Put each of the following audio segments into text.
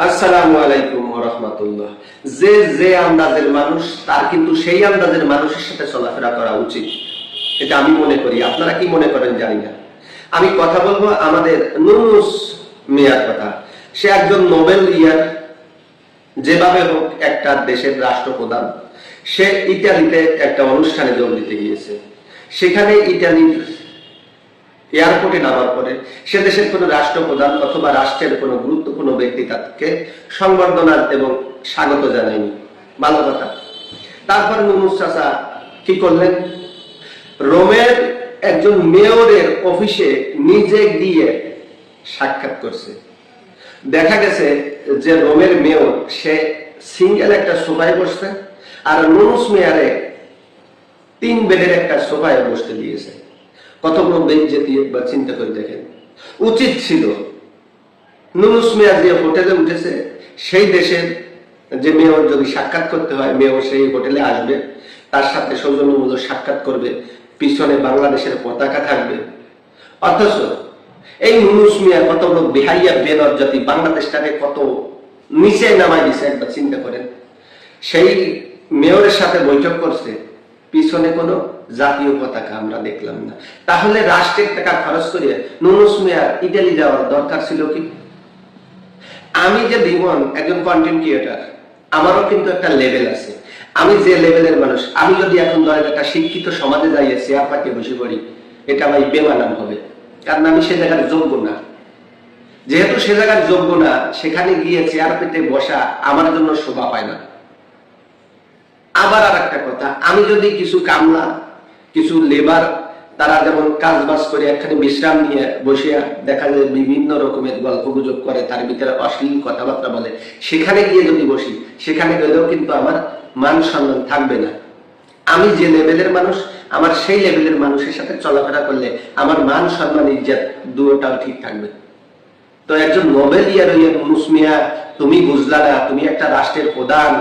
আসসালামু আলাইকুম ওয়া রাহমাতুল্লাহ। যে যে আন্দাজের মানুষ তার কিন্তু সেই আন্দাজের মানুষের সাথে চলাফেরা করা উচিত, এটা আমি মনে করি। আপনারা কি মনে করেন জানি না। আমি কথা বলবো আমাদের নুনুস মিয়ার কথা। সে একজন নোবেল ইয়ার, যেভাবে হোক একটা দেশের রাষ্ট্রপ্রধান। সে ইতালিতে একটা অনুষ্ঠানে যোগ দিতে গিয়েছে। সেখানে ইতালির এয়ারপোর্টে নামার পরে সে দেশের কোনো রাষ্ট্রপ্রধান অথবা রাষ্ট্রের কোনো গুরুত্বপূর্ণ ব্যক্তি তাকে সংবর্ধনা এবং স্বাগত জানায়নি। ভালো কথা। তারপর নুনুস চাচা কি করলেন? রোমের একজন মেয়রের অফিসে নিজে গিয়ে সাক্ষাৎ করছে। দেখা গেছে যে রোমের মেয়র সে সিঙ্গেল একটা সোফায় বসছে, আর নুনুস মেয়ারে 3 বেডের একটা সোফায় বসতে দিয়েছে। কত বড় বেইজ্জতি একবার চিন্তা করে দেখেন। উচিত ছিল নুনুস মেয়ার যে হোটেলে উঠেছে সেই দেশের যে মেয়র যদি সাক্ষাৎ করতে হয়, মেয়র সেই হোটেলে আসবে, তার সাথে সৌজন্যমূলক সাক্ষাৎ করবে, পিছনে বাংলাদেশের পতাকা থাকবে। অথচ এই নুনুস মিয়া কত বড় বেহাইয়া বেলজ্জাতি, বাংলাদেশটাকে কত নিচে নামাই দিছে একবার চিন্তা করেন। সেই মেয়রের সাথে বৈঠক করছে, পিছনে কোনো জাতীয় পতাকা আমরা দেখলাম না। তাহলে রাষ্ট্রের টাকা খরচ করিয়ে নুনুস মিয়া ইতালি যাওয়ার দরকার ছিল কি? আমি যে দিমন একজন কন্টেন্ট ক্রিয়েটর, আমারও কিন্তু একটা লেভেল আছে। আমি যে লেভেলের মানুষ, আমি যদি এখন ধরেন একটা শিক্ষিত সমাজে যাইয়ে চেয়ার পাকে বসে পড়ি, এটা ভাই বেমানান হবে, কারণ আমি সে জায়গার যোগ্য না। যেহেতু সে জায়গার যোগ্য না, সেখানে গিয়ে চেয়ার পেতে বসা আমার জন্য শোভা পায় না। আবার আর একটা কথা, আমি যদি কিছু কামলা, কিছু লেবার, তারা যেমন কাজ বাজ করে একখানে বিশ্রাম নিয়ে বসিয়া দেখা যায় বিভিন্ন রকমের গল্প গুজব করে, তার ভিতরে অশ্লীল কথাবার্তা বলে, সেখানে গিয়ে যদি বসি, সেখানে গেলেও কিন্তু আমার মান সম্মান থাকবে না। আমি যে লেভেলের মানুষ, আমার সেই লেভেলের মানুষের সাথে চলাফেরা করলে আমার মান সম্মান ইজ্জত দুটোটাও ঠিক থাকবে। তো একজন নোবেল ইয়ার নুনুস মিয়া, তুমি বুঝলা না, তুমি একটা রাষ্ট্রের প্রধান,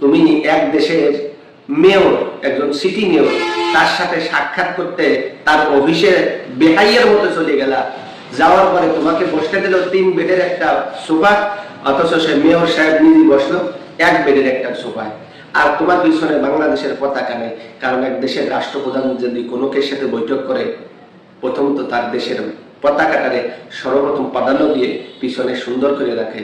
তুমি এক দেশের মেয়র, একজন সিটি মেয়র, তার সাথে সাক্ষাৎ করতে তার অফিসে বেহাইয়ের মতো চলে গেলা। যাওয়ার পরে তোমাকে বসতে দিল 3 বেডের একটা সোফা, অথচ সে মেয়র সাহেব নিজে বসলো 1 বেডের একটা সোফায়। আর তোমার পিছনে বাংলাদেশের পতাকা নেই। কারণ এক দেশের রাষ্ট্রপ্রধান যদি কোনো কের সাথে বৈঠক করে, প্রথমত তার দেশের পতাকাটারে সর্বপ্রথম প্রাধান্য দিয়ে পিছনে সুন্দর করে রাখে।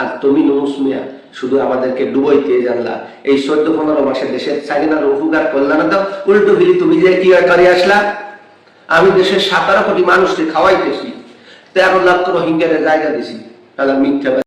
আর তুমি নুনুস মিয়া শুধু আমাদেরকে ডুবাইতে জানলা। এই 14-15 মাসে দেশের চাইনার উপকার করলা না, তো উল্টো ফিরি তুমি যে কি করে আসলা? আমি দেশের 17 কোটি মানুষকে খাওয়াইতেছি, 13 লাখ রোহিঙ্গাদের জায়গা দিছি, তাহলে মিথ্যা